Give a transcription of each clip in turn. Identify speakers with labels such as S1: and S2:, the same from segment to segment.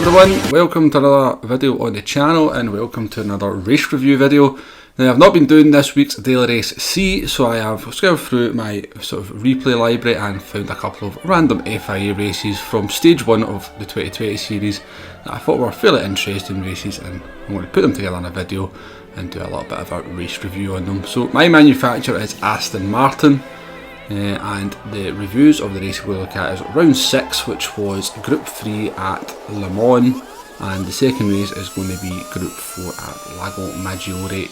S1: everyone, welcome to another video on the channel and welcome to another race review video. Now I've not been doing this week's daily race C, so I have scoured through my sort of replay library and found a couple of random FIA races from stage 1 of the 2020 series that I thought were fairly interesting races, and I'm going to put them together in a video and do a little bit of a race review on them. So my manufacturer is Aston Martin. And the reviews of the race we'll look at is round 6, which was Group 3 at Le Mans, and the second race is going to be Group 4 at Lago Maggiore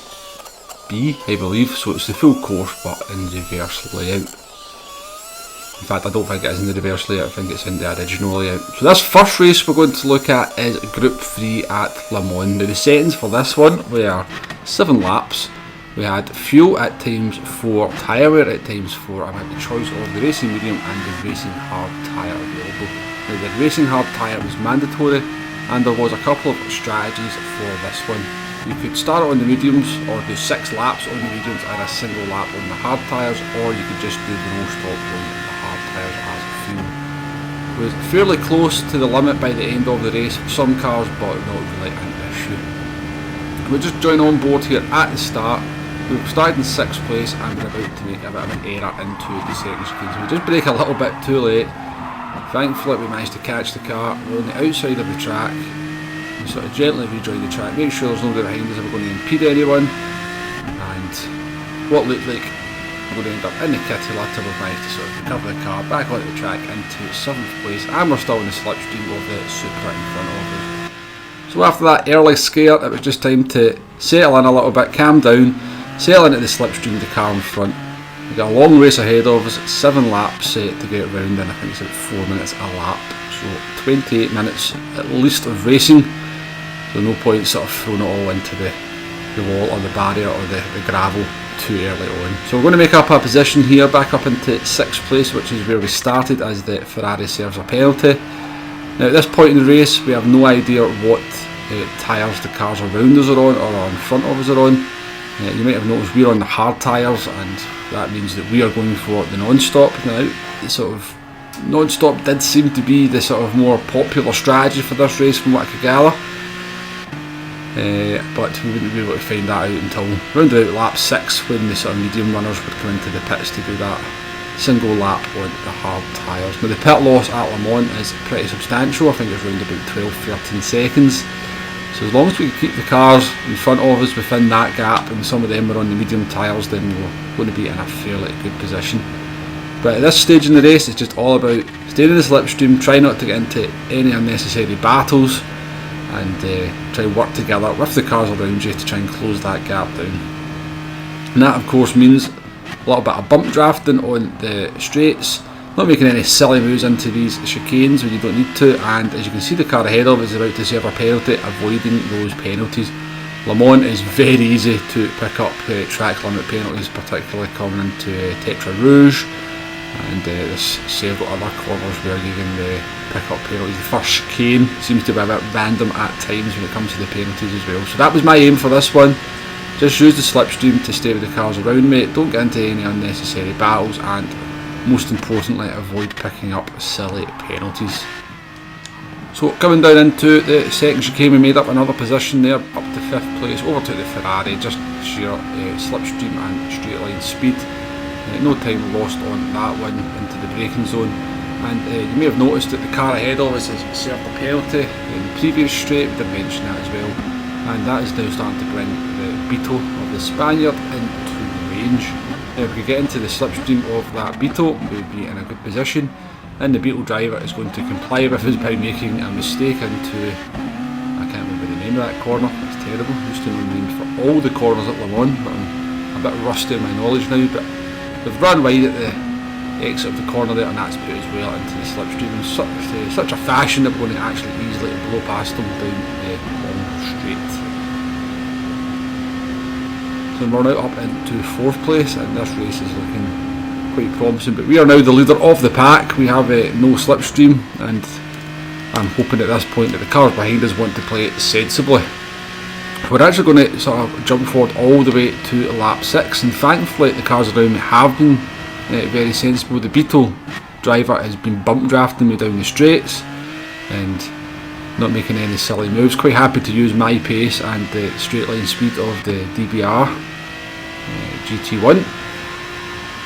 S1: B, I believe, so it's the full course but in reverse layout. In fact, I don't think it is in the reverse layout, I think it's in the original layout. So this first race we're going to look at is Group 3 at Le Mans. Now the settings for this one were 7 laps. We had fuel at times 4, tyre wear at times 4, and we had the choice of the racing medium and the racing hard tyre available. Now the racing hard tyre was mandatory, and there was a couple of strategies for this one. You could start on the mediums or do 6 laps on the mediums and a single lap on the hard tyres, or you could just do the no stop on the hard tyres as fuel. It was fairly close to the limit by the end of the race for some cars, but not really an issue. We'll just join on board here at the start. We've started in 6th place and we're about to make a bit of an error into the second chicane, so we just brake a little bit too late. Thankfully we managed to catch the car. We're on the outside of the track. We sort of gently rejoin the track, make sure there's nobody behind us if we're going to impede anyone, and what looked like we're going to end up in the kitty litter. We've managed to sort of recover the car back onto the track into 7th place, and we're still in the slipstream of the Supra in front of us. So after that early scare, it was just time to settle in a little bit, calm down, settle into the slipstream of the car in front. We've got a long race ahead of us, 7 laps set to get round in. I think it's about 4 minutes a lap, so 28 minutes at least of racing, so no point sort of throwing it all into the wall or the barrier or the gravel too early on. So we're going to make up a position here, back up into 6th place, which is where we started, as the Ferrari serves a penalty. Now at this point in the race we have no idea what tyres the cars around us are on or in front of us are on. You might have noticed we're on the hard tyres, and that means that we are going for the non-stop. Now, the sort of non-stop did seem to be the sort of more popular strategy for this race from what I could gather, but we wouldn't be able to find that out until round about lap 6, when the sort of medium runners would come into the pits to do that single lap on the hard tyres. Now the pit loss at Le Mans is pretty substantial. I think it's around about 12-13 seconds. So as long as we can keep the cars in front of us within that gap, and some of them are on the medium tyres, then we're going to be in a fairly good position. But at this stage in the race, it's just all about staying in the slipstream, try not to get into any unnecessary battles, and try and work together with the cars around you to try and close that gap down. And that of course means a little bit of bump drafting on the straights, not making any silly moves into these chicanes when you don't need to, and as you can see the car ahead of us is about to serve a penalty, avoiding those penalties. Le Mans is very easy to pick up track limit penalties, particularly coming into Tetra Rouge, and there's several other corners where you can pick up penalties. The first chicane seems to be a bit random at times when it comes to the penalties as well. So that was my aim for this one. Just use the slipstream to stay with the cars around me, don't get into any unnecessary battles, and most importantly avoid picking up silly penalties. So coming down into the second chicane, we made up another position there, up to 5th place, overtook the Ferrari, just sheer slipstream and straight line speed. No time lost on that one into the braking zone, and you may have noticed that the car ahead of us has served a penalty in the previous straight. We did mention that as well, and that is now starting to bring the Beetle of the Spaniard into range. Now if we get into the slipstream of that Beetle, we would be in a good position, and the Beetle driver is going to comply with us by making a mistake into, I can't remember the name of that corner, it's terrible, I used to know the names for all the corners at Le Mans, but I'm a bit rusty in my knowledge now, but we've run wide at the exit of the corner there, and that's put us well into the slipstream in such a fashion that we're going to actually easily blow past them down the long straight. So we're now up into 4th place, and this race is looking quite promising, but we are now the leader of the pack. We have no slipstream, and I'm hoping at this point that the cars behind us want to play it sensibly. We're actually going to sort of jump forward all the way to lap 6, and thankfully the cars around me have been very sensible. The Beetle driver has been bump drafting me down the straights, and not making any silly moves. Quite happy to use my pace and the straight line speed of the DBR GT1.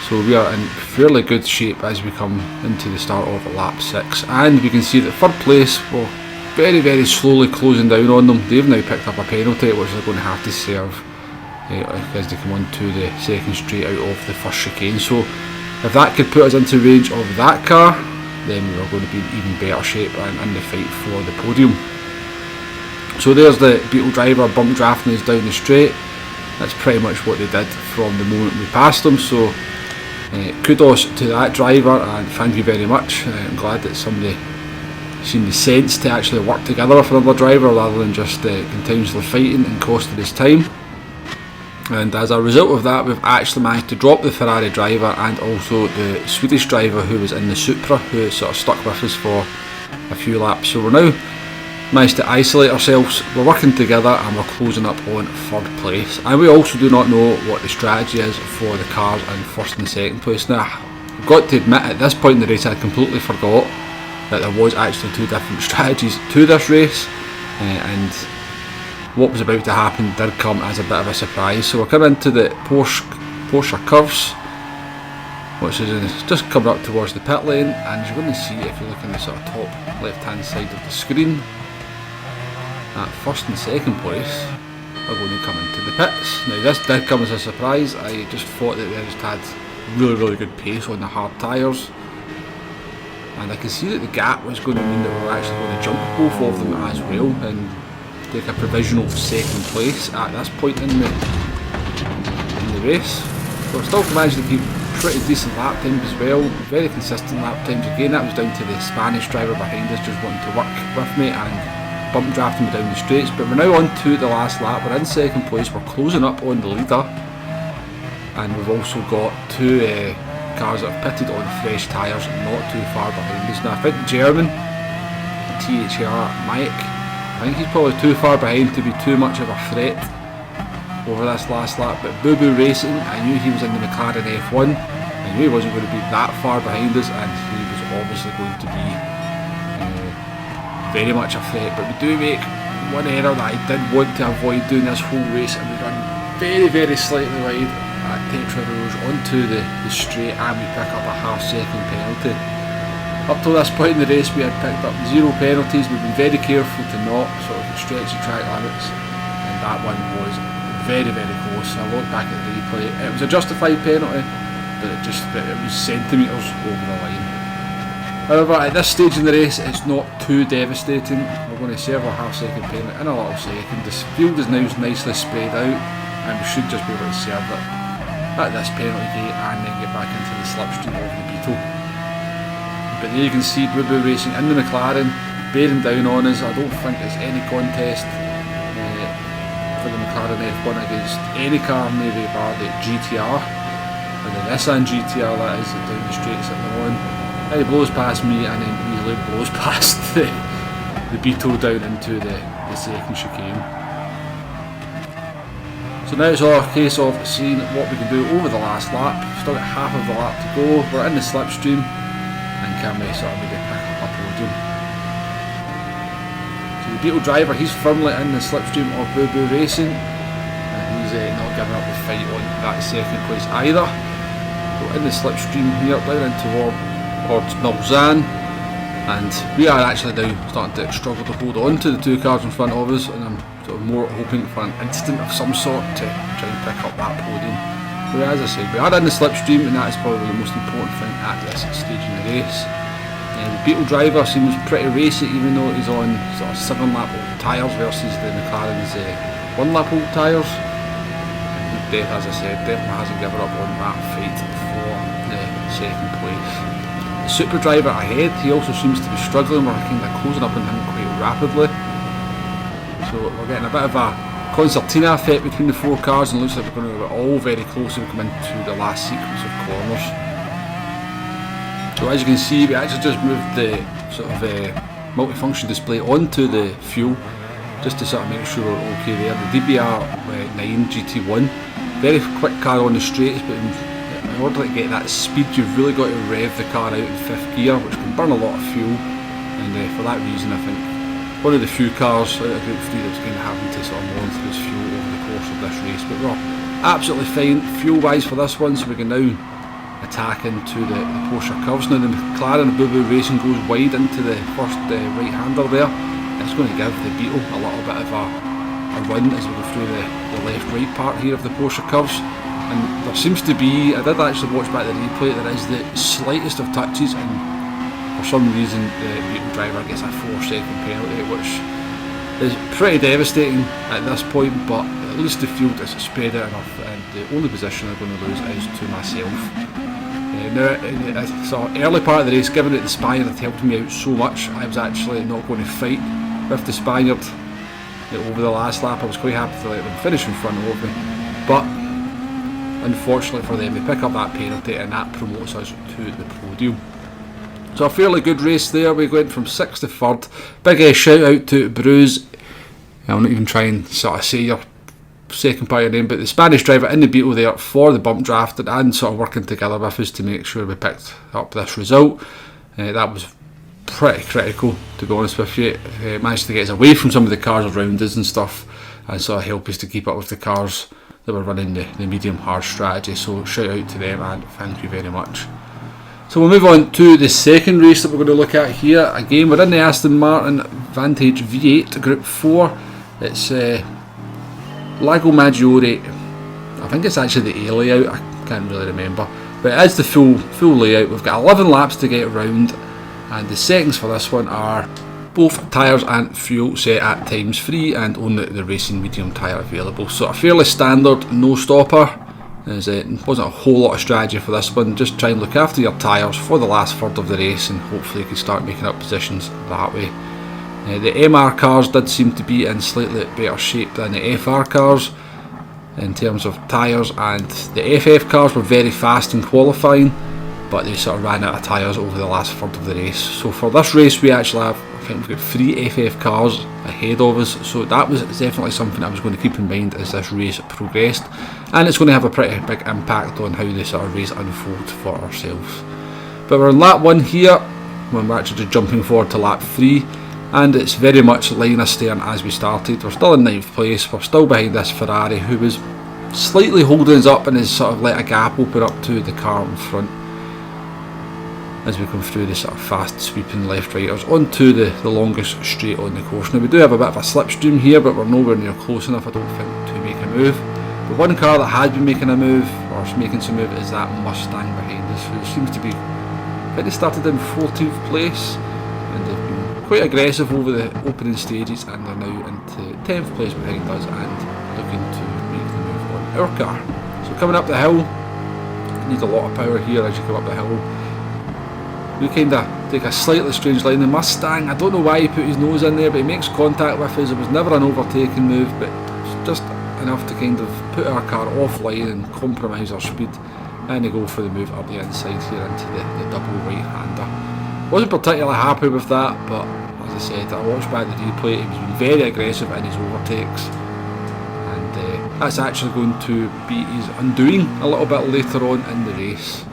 S1: So we are in fairly good shape as we come into the start of lap 6, and we can see that third place, well, very slowly closing down on them. They've now picked up a penalty which they're going to have to serve as they come on to the second straight out of the first chicane. So if that could put us into range of that car, then we're going to be in even better shape and in the fight for the podium. So there's the Beetle driver bump drafting us down the straight. That's pretty much what they did from the moment we passed them. So kudos to that driver, and thank you very much. I'm glad that somebody seen the sense to actually work together with another driver rather than just continuously fighting and costing his time. And as a result of that, we've actually managed to drop the Ferrari driver and also the Swedish driver who was in the Supra, who sort of stuck with us for a few laps. So we're now managed to isolate ourselves, we're working together, and we're closing up on third place. And we also do not know what the strategy is for the cars in first and second place. Now, I've got to admit, at this point in the race I completely forgot that there was actually two different strategies to this race, and what was about to happen did come as a bit of a surprise. So we're coming into the Porsche curves, which is just coming up towards the pit lane, and you're going to see, if you look in the sort of top left hand side of the screen, that first and second place are going to come into the pits. Now this did come as a surprise. I just thought that they just had really good pace on the hard tyres, and I can see that the gap was going to mean that we were actually going to jump both of them as well and take a provisional second place at this point in the race. So we're still managed to keep pretty decent lap times as well, very consistent lap times. Again, that was down to the Spanish driver behind us just wanting to work with me and bump drafting me down the straights. But we're now on to the last lap, we're in second place, we're closing up on the leader, and we've also got two cars that have pitted on fresh tyres not too far behind us. Now I think German THR Mike, I think he's probably too far behind to be too much of a threat over this last lap, but Boo Boo Racing, I knew he was in the McLaren F1, I knew he wasn't going to be that far behind us, and he was obviously going to be very much a threat. But we do make one error that I did want to avoid doing this whole race, and we run very slightly wide at Tetra Rouge onto the straight, and we pick up a half-second penalty. Up till this point in the race we had picked up 0 penalties. We've been very careful to not sort of stretch the track limits, and that one was very close. I looked back at the replay, it was a justified penalty, but it was centimetres over the line. However, at this stage in the race it's not too devastating. We're going to serve a half-second penalty in a little second. The field is now nicely spread out, and we should just be able to serve it at this penalty gate and then get back into the slipstream of the Beetle. But there you can see Boo Boo Racing in the McLaren bearing down on us. I don't think there's any contest for the McLaren F1 against any car, maybe bar the GTR, and the Nissan GTR that is down the straights at the one. He blows past me and then easily blows past the Beetle down into the second chicane. So now it's all a case of seeing what we can do over the last lap. Still got half of the lap to go. We're in the slipstream, and can we sort of maybe pick up a podium. So the Beetle driver, he's firmly in the slipstream of Boo Boo Racing, and he's not giving up the fight on that second place either. So in the slipstream here, down in towards Mulsanne, and we are actually now starting to struggle to hold on to the two cars in front of us, and I'm sort of more hoping for an instant of some sort to try and pick up that podium. But as I said, we are in the slipstream, and that is probably the most important thing at this stage in the race. The Beetle driver seems pretty racy, even though he's on sort of 7-lap old tyres versus the McLaren's 1-lap old tyres. He, as I said, definitely hasn't given up on that fight for the second place. The Super driver ahead, he also seems to be struggling. We're kind of closing up on him quite rapidly. So we're getting a bit of a concertina effect between the 4 cars, and it looks like we're going to be all very close as we come into the last sequence of corners. So as you can see, we actually just moved the sort of multifunction display onto the fuel, just to sort of make sure we're okay there. The DBR9 GT1, very quick car on the straights, but in order to get that speed you've really got to rev the car out in 5th gear, which can burn a lot of fuel, and for that reason I think one of the few cars out of Group 3 that's kind of having to sort of monitor its fuel over the course of this race. But we're absolutely fine fuel-wise for this one, so we can now attack into the Porsche curves. Now the McLaren Boo Boo Racing goes wide into the first right-hander there. It's going to give the Beetle a little bit of a run as we go through the left-right part here of the Porsche curves. And there seems to be, I did actually watch back the replay, there is the slightest of touches, and for some reason the Beetle driver gets a 4-second penalty, which is pretty devastating at this point, but at least the field is spread out enough, and the only position I'm going to lose is to myself. Now, so early part of the race, given that the Spaniard had helped me out so much, I was actually not going to fight with the Spaniard over the last lap. I was quite happy to let them finish in front of me, but unfortunately for them, they pick up that penalty and that promotes us to the podium. So a fairly good race there. We went from 6th to 3rd. Big shout out to Bruce. I'll not even try and sort of say your second part of your name, but the Spanish driver in the Beetle there for the bump drafting and sort of working together with us to make sure we picked up this result. That was pretty critical, to be honest with you. Managed to get us away from some of the cars around us and stuff, and sort of help us to keep up with the cars that were running the medium hard strategy. So shout out to them and thank you very much. So we'll move on to the second race that we're going to look at here. Again, we're in the Aston Martin Vantage V8 Group 4. It's Lago Maggiore. I think it's actually the A layout, I can't really remember, but it is the full layout. We've got 11 laps to get around, and the settings for this one are both tyres and fuel set at ×3 and only the racing medium tyre available. So a fairly standard no stopper. There wasn't a whole lot of strategy for this one, just try and look after your tyres for the last third of the race and hopefully you can start making up positions that way. The MR cars did seem to be in slightly better shape than the FR cars in terms of tyres, and the FF cars were very fast in qualifying, but they sort of ran out of tyres over the last third of the race. So for this race we actually have, I think we've got 3 FF cars ahead of us, so that was definitely something I was going to keep in mind as this race progressed, and it's going to have a pretty big impact on how the sort of race unfolds for ourselves. But we're in lap 1 here, when we're actually just jumping forward to lap 3, and it's very much line astern as we started. We're still in 9th place, we're still behind this Ferrari who was slightly holding us up and has sort of let a gap open up to the car in front as we come through the sort of fast sweeping left-righters onto the longest straight on the course. Now we do have a bit of a slipstream here, but we're nowhere near close enough, I don't think, to make a move. But one car that has been making a move, or making some move, is that Mustang behind us, who seems to be, I think they started in 14th place, and they've been quite aggressive over the opening stages, and they're now into 10th place behind us and looking to make the move on our car. So coming up the hill, you need a lot of power here as you come up the hill. We kind of take a slightly strange line. The Mustang, I don't know why he put his nose in there, but he makes contact with us. It was never an overtaking move, but it's just enough to kind of put our car offline and compromise our speed, and they go for the move up the inside here into the double right-hander. Wasn't particularly happy with that, but as I said, I watched back the replay, he was being very aggressive in his overtakes, and that's actually going to be his undoing a little bit later on in the race.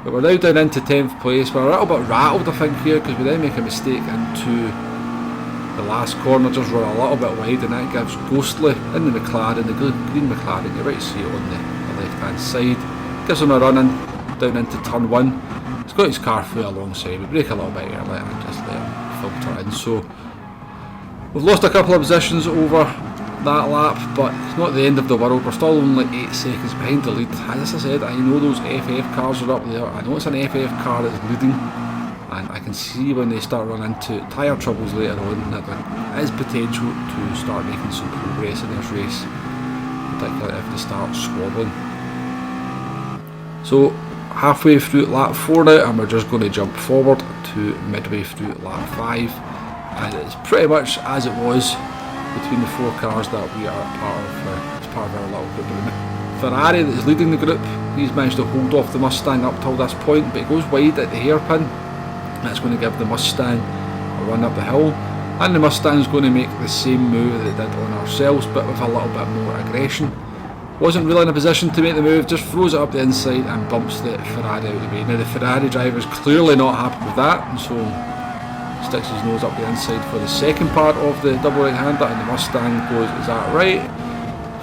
S1: But we're now down into 10th place. We're a little bit rattled, I think, here, because we then make a mistake into the last corner, just run a little bit wide, and that gives Ghostly in the McLaren, the green McLaren, you might see it on the left hand side, gives him a run in, down into turn 1. He's got his car through alongside, we brake a little bit early and just let him filter in. So we've lost a couple of positions over that lap, but it's not the end of the world. We're still only 8 seconds behind the lead. As I said, I know those FF cars are up there. I know it's an FF car that's leading, and I can see when they start running into tyre troubles later on that there is potential to start making some progress in this race, particularly if they start squabbling. So halfway through lap 4 now, and we're just going to jump forward to midway through lap 5, and it's pretty much as it was between the 4 cars that we are part of, as part of our little group. Ferrari that is leading the group, he's managed to hold off the Mustang up till this point, but he goes wide at the hairpin. That's going to give the Mustang a run up the hill, and the Mustang's going to make the same move that it did on ourselves, but with a little bit more aggression. Wasn't really in a position to make the move, just throws it up the inside and bumps the Ferrari out of the way. Now the Ferrari driver is clearly not happy with that, and so sticks his nose up the inside for the second part of the double right-hander, and the Mustang goes, is that right?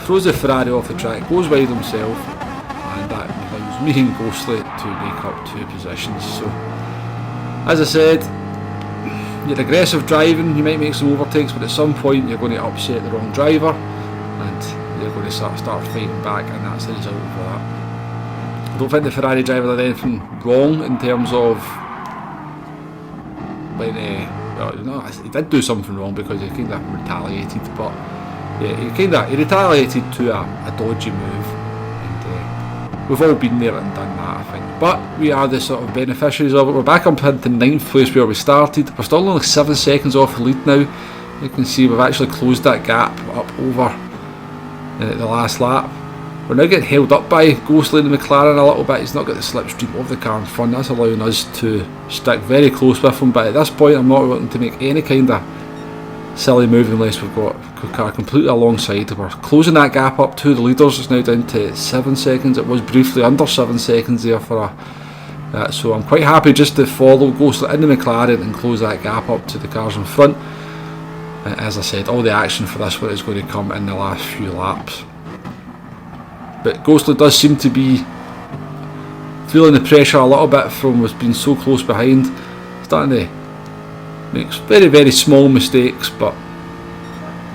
S1: Throws the Ferrari off the track, goes wide himself, and that allows me and Ghostly to make up 2 positions. So, as I said, you're aggressive driving, you might make some overtakes, but at some point you're going to upset the wrong driver, and you're going to start fighting back, and that's the result of that. I don't think the Ferrari driver did anything wrong in terms of when no, he did do something wrong because he kind of retaliated, but yeah, he retaliated to a dodgy move, and we've all been there and done that, I think. But we are the sort of beneficiaries of it. We're back up into 9th place where we started. We're still only 7 seconds off the lead now. You can see we've actually closed that gap up over the last lap. We're now getting held up by Ghostly and the McLaren a little bit. He's not got the slipstream of the car in front. That's allowing us to stick very close with him. But at this point, I'm not wanting to make any kind of silly move unless we've got the car completely alongside. We're closing that gap up to the leaders. It's now down to 7 seconds. It was briefly under 7 seconds there for so I'm quite happy just to follow Ghostly in the McLaren and close that gap up to the cars in front. As I said, all the action for this one is going to come in the last few laps. But Ghostly does seem to be feeling the pressure a little bit from us being so close behind. Starting to make very, very small mistakes, but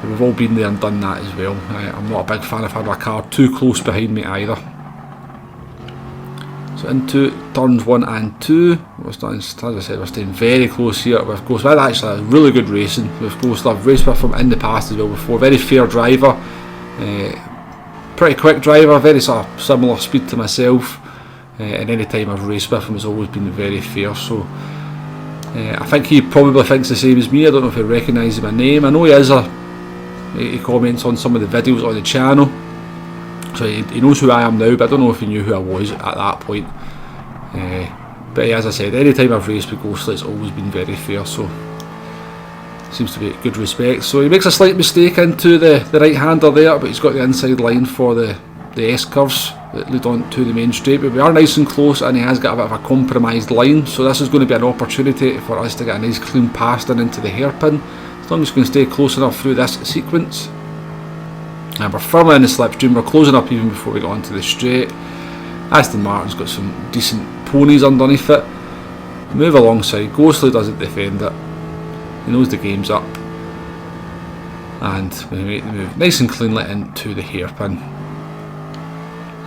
S1: we've all been there and done that as well. I'm not a big fan of having a car too close behind me either. So into turns 1 and 2, as I said, we're staying very close here with Ghostly. We had actually a really good racing with Ghostly. I've raced with him in the past as well before. Very fair driver. Pretty quick driver, very sort of similar speed to myself, and any time I've raced with him has always been very fair. So I think he probably thinks the same as me. I don't know if he recognises my name. I know he comments on some of the videos on the channel, so he knows who I am now, but I don't know if he knew who I was at that point. But as I said, any time I've raced with Ghostly, it's always been very fair. So seems to be good respect. So he makes a slight mistake into the right-hander there, but he's got the inside line for the S-curves that lead on to the main straight. But we are nice and close, and he has got a bit of a compromised line, so this is going to be an opportunity for us to get a nice clean pass in into the hairpin, as long as we can stay close enough through this sequence. And we're firmly in the slipstream, we're closing up even before we get onto the straight. Aston Martin's got some decent ponies underneath it. Move alongside, Ghostly doesn't defend it. He knows the game's up, and we make the move nice and cleanly into the hairpin.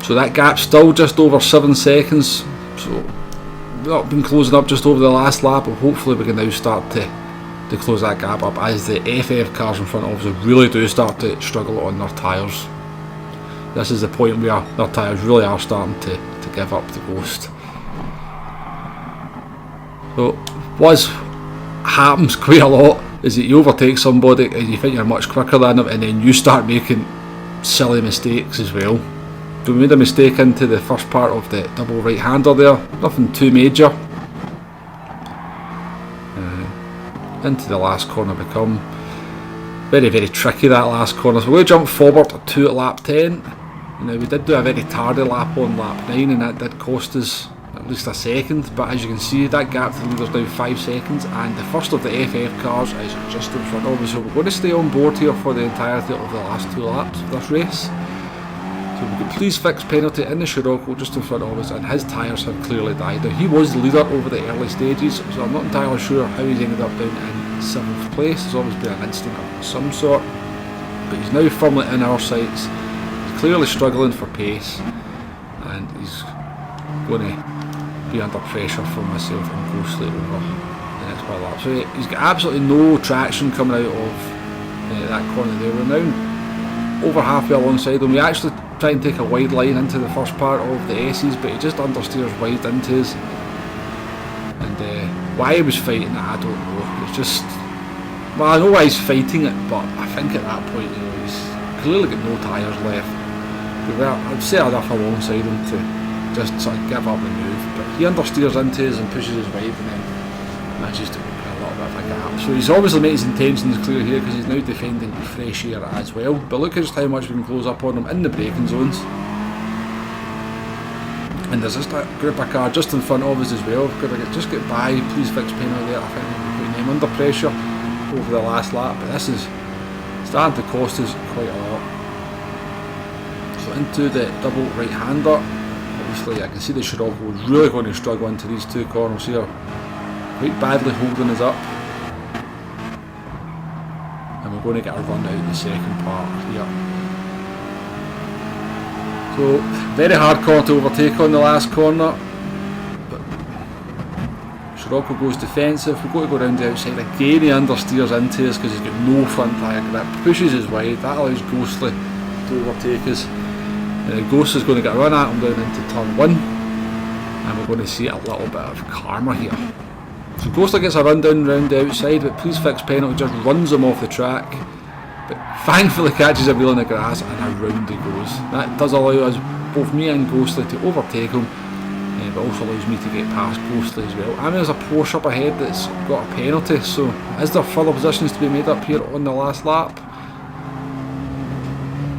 S1: So that gap's still just over 7 seconds, so we've not been closing up just over the last lap, but hopefully we can now start to close that gap up as the FF cars in front of us really do start to struggle on their tyres. This is the point where their tyres really are starting to give up the ghost. So what happens quite a lot is that you overtake somebody and you think you're much quicker than them, and then you start making silly mistakes as well. So we made a mistake into the first part of the double right-hander there, nothing too major. Into the last corner become very, very tricky, that last corner. So we're going to jump forward to lap 10. Now we did do a very tardy lap on lap 9, and that did cost us at least a second, but as you can see, that gap to the leader's now 5 seconds, and the first of the FF cars is just in front of us. So we're going to stay on board here for the entirety of the last 2 laps of this race. So we could please fix penalty in the Scirocco just in front of us, and his tyres have clearly died. Now he was the leader over the early stages, so I'm not entirely sure how he's ended up down in 7th place. There's always been an incident of some sort, but he's now firmly in our sights. He's clearly struggling for pace, and he's going to be under pressure from myself and Ghostly over the next couple of laps. So he's got absolutely no traction coming out of that corner there. We're now over halfway alongside him. We actually try and take a wide line into the first part of the S's, but he just understeers wide into us. And why he was fighting it, I don't know. It's just, well, I know why he's fighting it, but I think at that point, he's clearly got no tyres left. I'd say enough alongside him to just sort of give up the move, but he understeers into us and pushes us wide, and then manages to open a little bit of a gap. So he's obviously made his intentions clear here, because he's now defending fresh air as well. But look at just how much we can close up on him in the braking zones. And there's just a group of cars just in front of us as well. We've got to just get by, please fix penalty there. I think we'll be putting under pressure over the last lap, but this is starting to cost us quite a lot. So into the double right-hander. Obviously I can see the Scirocco is really going to struggle into these two corners here, quite badly holding us up, and we're going to get a run out in the second part here. So very hard corner to overtake on the last corner, but Scirocco goes defensive. We've got to go around the outside again. He understeers into us because he's got no front tyre grip, pushes us wide, that allows Ghostly to overtake us. Ghost is going to get a run at him down into turn 1, and we're going to see a little bit of karma here. So Ghostly gets a run down round the outside, but Please Fix penalty just runs him off the track, but thankfully catches a wheel in the grass and around he goes. That does allow us, both me and Ghostly, to overtake him, but also allows me to get past Ghostly as well. I mean, there's a Porsche up ahead that's got a penalty, so is there further positions to be made up here on the last lap?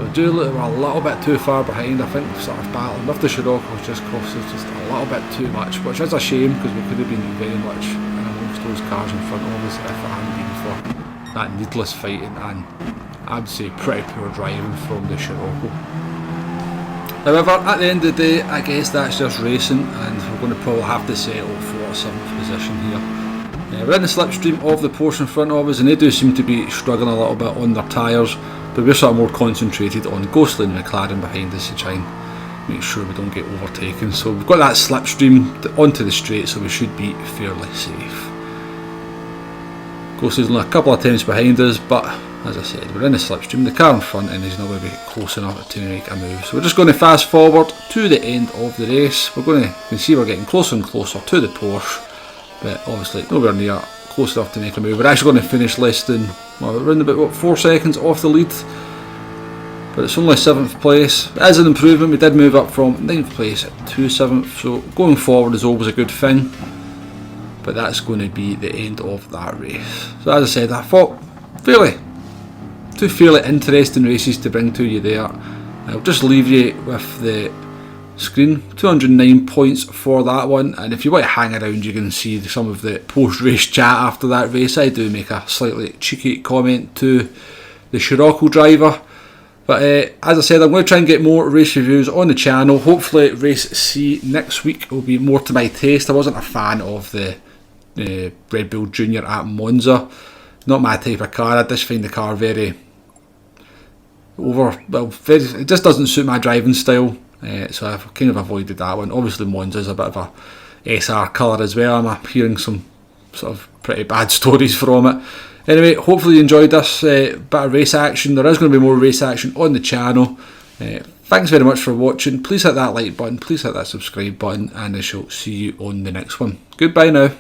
S1: We do look a little bit too far behind. I think sort of battling with the Scirocco just cost us just a little bit too much, which is a shame because we could have been very much in amongst those cars in front of us if it hadn't been for that needless fighting and I'd say pretty poor driving from the Scirocco. However, at the end of the day, I guess that's just racing, and we're going to probably have to settle for a 7th position here. We're in the slipstream of the Porsche in front of us, and they do seem to be struggling a little bit on their tyres, but we're sort of more concentrated on Ghostly and McLaren behind us to try and make sure we don't get overtaken. So we've got that slipstream onto the straight, so we should be fairly safe. Ghostly's only a couple of attempts behind us, but as I said, we're in the slipstream, the car in front, and he's not going to be close enough to make a move. So we're just going to fast forward to the end of the race. We're going to, you can see we're getting closer and closer to the Porsche, but obviously nowhere near close enough to make a move. We're actually going to finish less than, well, we're around about 4 seconds off the lead, but it's only 7th place. It is an improvement. We did move up from 9th place to 7th, so going forward is always a good thing, but that's going to be the end of that race. So as I said, I thought two fairly interesting races to bring to you there. I'll just leave you with the screen. 209 points for that one, and if you want to hang around you can see some of the post-race chat after that race. I do make a slightly cheeky comment to the Scirocco driver, but as I said, I'm going to try and get more race reviews on the channel. Hopefully race C next week will be more to my taste. I wasn't a fan of the Red Bull Junior at Monza, not my type of car. I just find the car very it just doesn't suit my driving style, so I've kind of avoided that one. Obviously Monza's a bit of a SR colour as well. I'm hearing some sort of pretty bad stories from it. Anyway, hopefully you enjoyed this bit of race action. There is going to be more race action on the channel. Thanks very much for watching. Please hit that like button, please hit that subscribe button, and I shall see you on the next one. Goodbye now.